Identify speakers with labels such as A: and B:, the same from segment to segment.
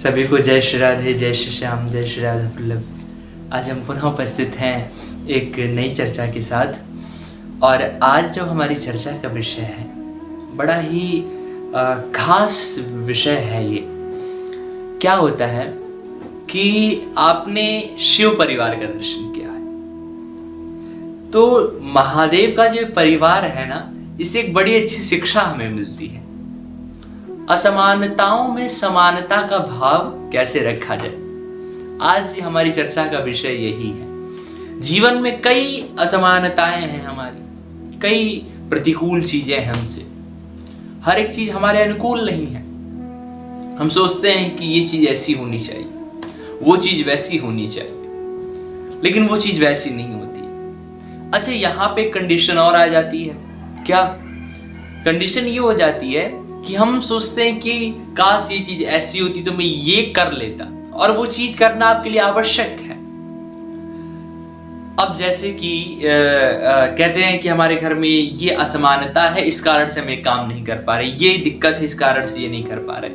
A: सभी को जय श्री राधे, जय श्री श्याम, जय श्री राधा वल्लभ। आज हम पुनः उपस्थित हैं एक नई चर्चा के साथ। और आज जो हमारी चर्चा का विषय है बड़ा ही खास विषय है। ये क्या होता है कि आपने शिव परिवार का दर्शन किया है, तो महादेव का जो परिवार है ना, इससे एक बड़ी अच्छी शिक्षा हमें मिलती है। असमानताओं में समानता का भाव कैसे रखा जाए, आज हमारी चर्चा का विषय यही है। जीवन में कई असमानताएं हैं हमारी, कई प्रतिकूल चीजें हैं हमसे, हर एक चीज हमारे अनुकूल नहीं है। हम सोचते हैं कि ये चीज ऐसी होनी चाहिए, वो चीज वैसी होनी चाहिए, लेकिन वो चीज वैसी नहीं होती। अच्छा, यहाँ पे कंडीशन और आ जाती है। क्या कंडीशन ये हो जाती है कि हम सोचते हैं कि काश ये चीज ऐसी होती तो मैं ये कर लेता, और वो चीज करना आपके लिए आवश्यक है। अब जैसे कि कहते हैं कि हमारे घर में ये असमानता है, इस कारण से हम एक काम नहीं कर पा रहे, ये दिक्कत है, इस कारण से ये नहीं कर पा रहे।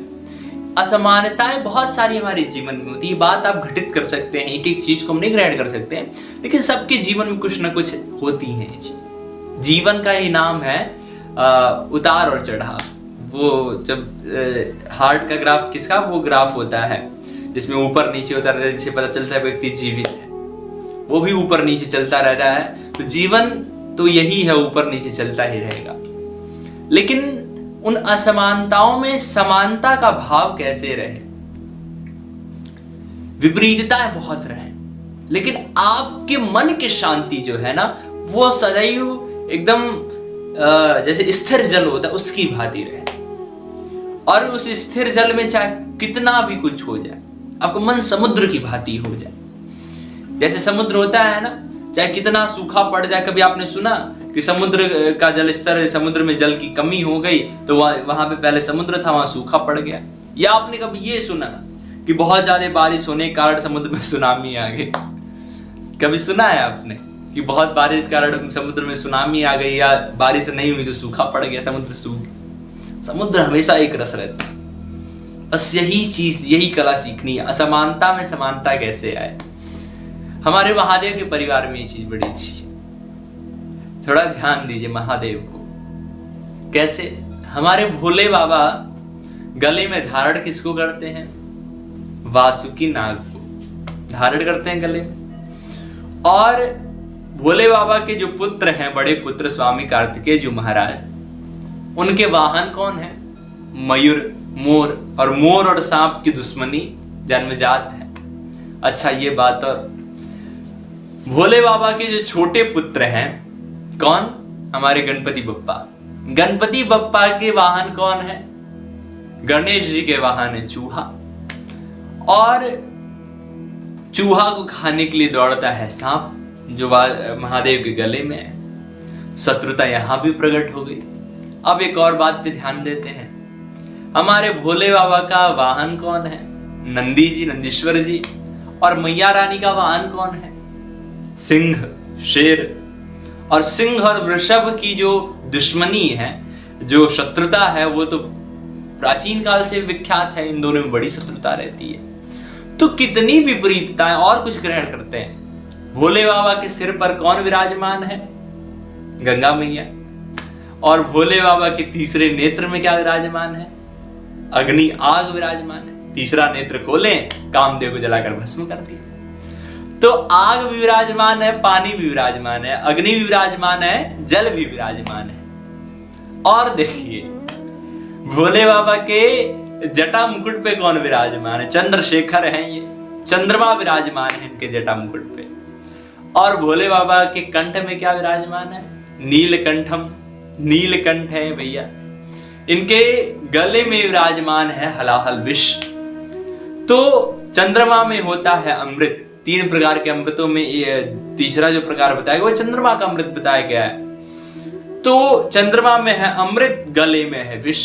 A: असमानताएं बहुत सारी हमारे जीवन में होती है। बात आप घटित कर सकते हैं, एक एक चीज को हम नहीं ग्रहण कर सकते हैं, लेकिन सबके जीवन में कुछ ना कुछ होती है ये चीज। जीवन का ही नाम है उतार और चढ़ाव। वो जब हार्ट का ग्राफ किसका वो ग्राफ होता है जिसमें ऊपर नीचे होता रहता है, जिससे पता चलता है व्यक्ति जीवित है, वो भी ऊपर नीचे चलता रहता है। तो जीवन तो यही है, ऊपर नीचे चलता ही रहेगा। लेकिन उन असमानताओं में समानता का भाव कैसे रहे। विपरीतताएं बहुत रहे, लेकिन आपके मन की शांति जो है ना, वो सदैव एकदम जैसे स्थिर जल होता है उसकी भांति रहे। और उस स्थिर जल में चाहे कितना भी कुछ हो जाए, आपका मन समुद्र की भांति हो जाए। जैसे समुद्र होता है ना, चाहे कितना सूखा पड़ जाए। कभी आपने सुना कि समुद्र का जल स्तर, समुद्र में जल की कमी हो गई तो वहां पे पहले समुद्र था, वहां सूखा पड़ गया। या आपने कभी ये सुना कि बहुत ज्यादा बारिश होने के कारण समुद्र में सुनामी आ गई? कभी सुना है आपने कि बहुत बारिश के कारण समुद्र में सुनामी आ गई, या बारिश नहीं हुई तो सूखा पड़ गया, समुद्र सूख गया? समुद्र हमेशा एक रस रहता है। बस यही चीज, यही कला सीखनी है, असमानता में समानता कैसे आए। हमारे महादेव के परिवार में ये चीज बड़ी अच्छी है। थोड़ा ध्यान दीजिए महादेव को कैसे। हमारे भोले बाबा गले में धारण किसको करते हैं? वासुकी नाग को धारण करते हैं गले में। और भोले बाबा के जो पुत्र हैं, बड़े पुत्र स्वामी कार्तिकेय जी महाराज, उनके वाहन कौन है? मयूर, मोर। और मोर और सांप की दुश्मनी जन्मजात है। अच्छा, ये बात। और भोले बाबा के जो छोटे पुत्र हैं कौन? हमारे गणपति बप्पा। गणपति बप्पा के वाहन कौन है? गणेश जी के वाहन है चूहा। और चूहा को खाने के लिए दौड़ता है सांप, जो महादेव के गले में है। शत्रुता यहां भी प्रकट हो गई। अब एक और बात पे ध्यान देते हैं। हमारे भोले बाबा का वाहन कौन है? नंदी जी, नंदीश्वर जी। और मैया रानी का वाहन कौन है? सिंह, शेर। और सिंह और वृषभ की जो दुश्मनी है, जो शत्रुता है, वो तो प्राचीन काल से विख्यात है। इन दोनों में बड़ी शत्रुता रहती है। तो कितनी विपरीतताएं। और कुछ ग्रहण करते हैं। भोले बाबा के सिर पर कौन विराजमान है? गंगा मैया। और भोले बाबा के तीसरे नेत्र में क्या विराजमान है? अग्नि, आग विराजमान है। तीसरा नेत्र खोलें, कामदेव को जलाकर भस्म कर दिया। तो आग भी विराजमान है, पानी भी विराजमान है, अग्नि भी विराजमान है, जल भी विराजमान है। और देखिए, भोले बाबा के जटा मुकुट पे कौन विराजमान है? चंद्रशेखर हैं ये, चंद्रमा विराजमान है इनके जटा मुकुट पे। और भोले बाबा के कंठ में क्या विराजमान है? नीलकंठम, नीलकंठ है भैया। इनके गले में विराजमान है हलाहल विष। तो चंद्रमा में होता है अमृत। 3 प्रकार के अमृतों में तीसरा जो प्रकार बताया गया वो चंद्रमा का अमृत बताया गया है। तो चंद्रमा में है अमृत, गले में है विष।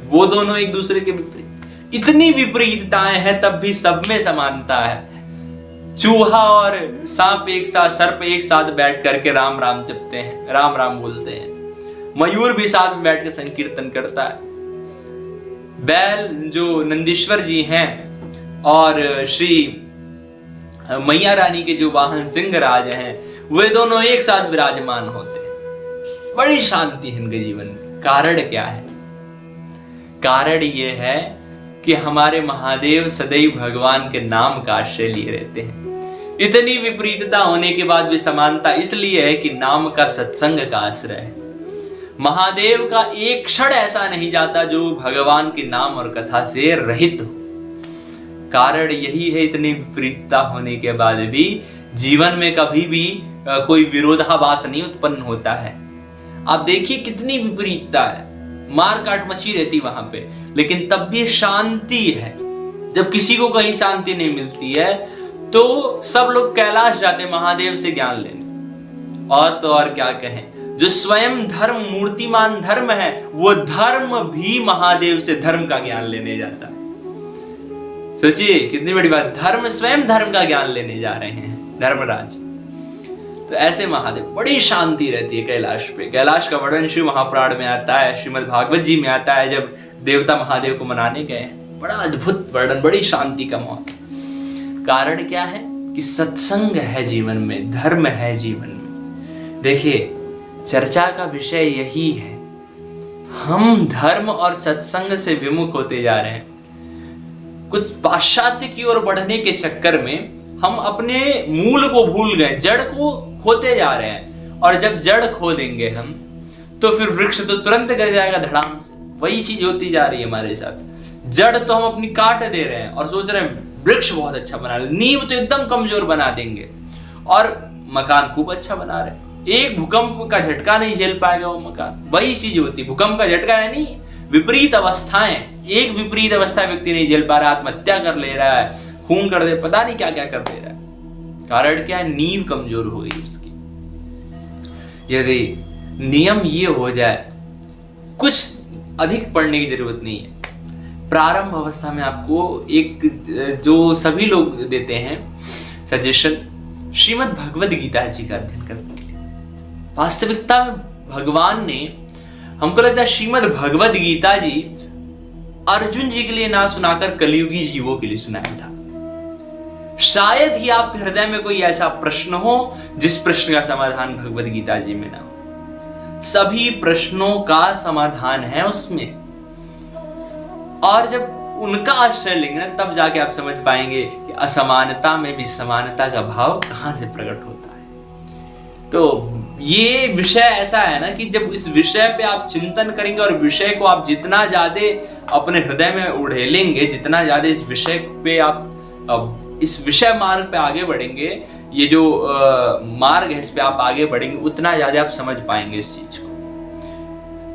A: वो दोनों एक दूसरे के विपरीत। इतनी विपरीतताएं हैं, तब भी सब में समानता है। चूहा और सांप एक साथ, सर्प एक साथ बैठ करके राम राम जपते हैं, राम राम बोलते हैं। मयूर भी साथ में बैठ कर संकीर्तन करता है। बैल जो नंदीश्वर जी हैं, और श्री मैया रानी के जो वाहन सिंहराज हैं वे दोनों एक साथ विराजमान होते हैं। बड़ी शांति है इनके जीवन में। कारण क्या है? कारण ये है कि हमारे महादेव सदैव भगवान के नाम का आश्रय लिए रहते हैं। इतनी विपरीतता होने के बाद भी समानता इसलिए है कि नाम का सत्संग का आश्रय है। महादेव का एक क्षण ऐसा नहीं जाता जो भगवान के नाम और कथा से रहित हो। कारण यही है, इतनी विपरीतता होने के बाद भी जीवन में कभी भी कोई विरोधाभास नहीं उत्पन्न होता है। आप देखिए कितनी विपरीतता है, मार काट मची रहती वहां पे, लेकिन तब भी शांति है। जब किसी को कहीं शांति नहीं मिलती है तो सब लोग कैलाश जाते महादेव से ज्ञान लेने। और तो और क्या कहें, जो स्वयं धर्म मूर्तिमान धर्म है वो धर्म भी महादेव से धर्म का ज्ञान लेने जाता है। सोचिए कितनी बड़ी बात, धर्म स्वयं धर्म का ज्ञान लेने जा रहे हैं धर्मराज। तो ऐसे महादेव, बड़ी शांति रहती है कैलाश पे। कैलाश का वर्णन शिव महापुराण में आता है, श्रीमद् भागवत जी में आता है। जब देवता महादेव को मनाने गए, बड़ा अद्भुत वर्णन, बड़ी शांति का माहौल। कारण क्या है कि सत्संग है जीवन में, धर्म है जीवन में। देखिए चर्चा का विषय यही है, हम धर्म और सत्संग से विमुख होते जा रहे हैं। कुछ पाश्चात्य की ओर बढ़ने के चक्कर में हम अपने मूल को भूल गए, जड़ को खोते जा रहे हैं। और जब जड़ खो देंगे हम तो फिर वृक्ष तो तुरंत गिर जाएगा धड़ाम से। वही चीज होती जा रही है हमारे साथ। जड़ तो हम अपनी काट दे रहे हैं और सोच रहे हैं वृक्ष बहुत अच्छा बना रहे, नींव तो एकदम कमजोर बना देंगे और मकान खूब अच्छा बना रहे। एक भूकंप का झटका नहीं झेल पाएगा वो मकान। वही चीज होती, भूकंप का झटका है नहीं, विपरीत अवस्थाएं। एक विपरीत अवस्था व्यक्ति नहीं झेल पा रहा, आत्महत्या कर ले रहा है, खून कर दे, पता नहीं क्या क्या कर दे रहा है। कारण क्या है? नींव कमजोर हो गई उसकी। यदि नियम ये हो जाए, कुछ अधिक पढ़ने की जरूरत नहीं है। प्रारंभ अवस्था में आपको एक जो सभी लोग देते हैं सजेशन, श्रीमद् भगवद गीता जी का अध्ययन करने के लिए। वास्तविकता में भगवान ने, हमको लगता है श्रीमद् भगवद गीता जी अर्जुन जी के लिए ना सुनाकर कलियुगी जीवों के लिए सुनाया था। शायद ही आपके हृदय में कोई ऐसा प्रश्न हो जिस प्रश्न का समाधान भगवद गीता जी में ना हो। सभी प्रश्नों का समाधान है उसमें। और जब उनका आश्रय लेंगे ना, तब जाके आप समझ पाएंगे कि असमानता में भी समानता का भाव कहां से प्रकट होता है। तो ये विषय ऐसा है ना कि जब इस विषय पे आप चिंतन करेंगे और विषय को आप जितना ज्यादा अपने हृदय में उड़ेलेंगे, जितना ज्यादा इस विषय पे आप इस विषय मार्ग पे आगे बढ़ेंगे, ये जो मार्ग है इस पे आप आगे बढ़ेंगे, उतना ज्यादा आप समझ पाएंगे इस चीज को।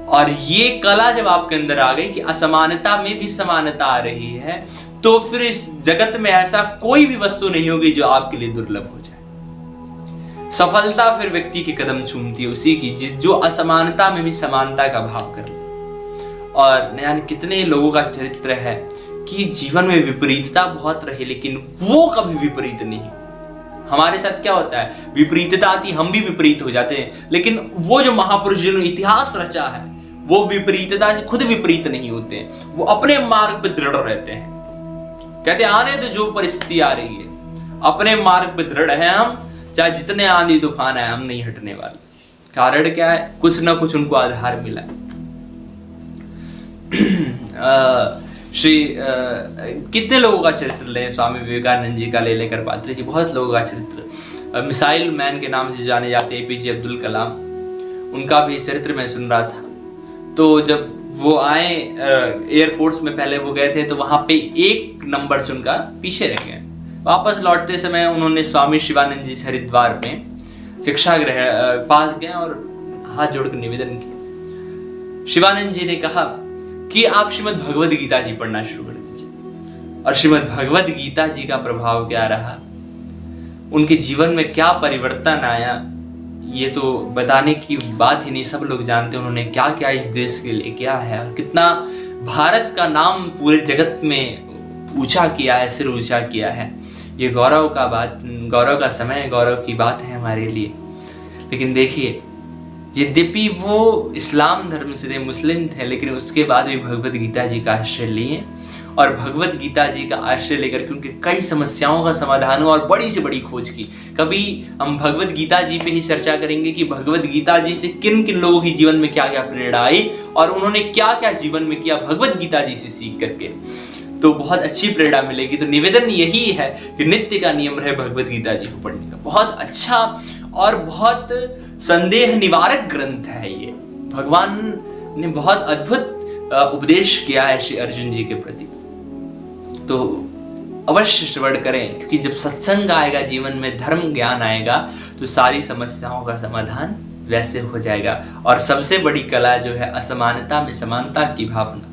A: और ये कला जब आपके अंदर आ गई कि असमानता में भी समानता आ रही है, तो फिर इस जगत में ऐसा कोई भी वस्तु नहीं होगी जो आपके लिए दुर्लभ हो जाए। सफलता फिर व्यक्ति के कदम चूमती है उसी की जो असमानता में भी समानता का भाव कर ले। और यानी कितने लोगों का चरित्र है कि जीवन में विपरीतता बहुत रही लेकिन वो कभी विपरीत नहीं। हमारे साथ क्या होता है, विपरीतता आती, हम भी विपरीत हो जाते हैं, लेकिन वो जो महापुरुष जिन्होंने इतिहास रचा है वो विपरीतता से खुद विपरीत नहीं होते हैं। वो अपने मार्ग पे दृढ़ रहते हैं। कहते हैं आने तो जो परिस्थिति आ रही है, अपने मार्ग पे दृढ़ है हम, चाहे जितने आंधी तूफान है हम नहीं हटने वाले। कारण क्या है? कुछ ना कुछ उनको आधार मिला। कितने लोगों का चरित्र लें, स्वामी विवेकानंद जी का ले लेकर पात्रे जी, बहुत लोगों का चरित्र। मिसाइल मैन के नाम से जाने जाते एपीजे अब्दुल कलाम, उनका भी चरित्र मैं सुन रहा था। तो जब वो आए एयरफोर्स में, पहले वो गए थे तो वहां पे 1 नंबर से उनका पीछे रह गए। वापस लौटते समय उन्होंने स्वामी शिवानंद जी से हरिद्वार में शिक्षा ग्रह पास गए और हाथ जोड़कर निवेदन किया। शिवानंद जी ने कहा कि आप श्रीमद् भगवद गीता जी पढ़ना शुरू कर दीजिए। और श्रीमद् भगवद गीता जी का प्रभाव क्या रहा, उनके जीवन में क्या परिवर्तन आया, ये तो बताने की बात ही नहीं, सब लोग जानते हैं उन्होंने क्या क्या इस देश के लिए किया है और कितना भारत का नाम पूरे जगत में ऊंचा किया है, सिर ऊंचा किया है। ये गौरव का समय, गौरव की बात है हमारे लिए। लेकिन देखिए, यद्यपि वो इस्लाम धर्म से थे, मुस्लिम थे, लेकिन उसके बाद भी भगवद गीता जी का आश्रय लिए और भगवत गीता जी का आश्रय लेकर के उनके कई समस्याओं का समाधान हुआ और बड़ी से बड़ी खोज की। कभी हम भगवत गीता जी पे ही चर्चा करेंगे कि भगवत गीता जी से किन किन लोगों की जीवन में क्या क्या प्रेरणा आई और उन्होंने क्या क्या जीवन में किया भगवत गीता जी से सीख करके, तो बहुत अच्छी प्रेरणा मिलेगी। तो निवेदन यही है कि नित्य का नियम रहे भगवत गीता जी को पढ़ने का। बहुत अच्छा और बहुत संदेह निवारक ग्रंथ है ये। भगवान ने बहुत अद्भुत उपदेश किया है श्री अर्जुन जी के प्रति, तो अवश्य श्रवण करें, क्योंकि जब सत्संग आएगा जीवन में, धर्म ज्ञान आएगा, तो सारी समस्याओं का समाधान वैसे हो जाएगा। और सबसे बड़ी कला जो है असमानता में समानता की भावना,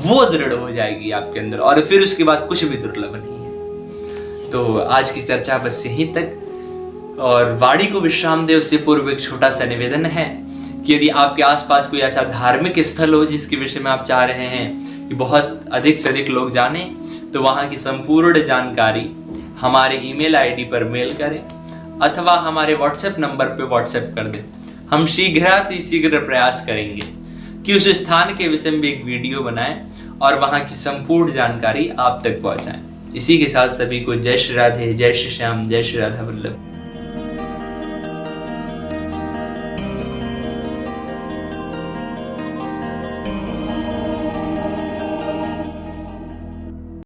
A: वो दृढ़ हो जाएगी आपके अंदर, और फिर उसके बाद कुछ भी दुर्लभ नहीं है। तो आज की चर्चा बस यहीं तक। और वाणी को विश्राम दे उससे पूर्व एक छोटा सा निवेदन है कि यदि आपके आसपास कोई ऐसा धार्मिक स्थल हो जिसके विषय में आप चाह रहे हैं कि बहुत अधिक से अधिक लोग जाने, तो वहाँ की संपूर्ण जानकारी हमारे ईमेल आईडी पर मेल करें अथवा हमारे व्हाट्सएप नंबर पर व्हाट्सएप कर दें। हम शीघ्र प्रयास करेंगे कि उस स्थान के विषय में एक वीडियो बनाएं और वहाँ की संपूर्ण जानकारी आप तक पहुँचाएं। इसी के साथ सभी को जय श्री राधे, जय श्री श्याम, जय श्री राधा वल्लभ।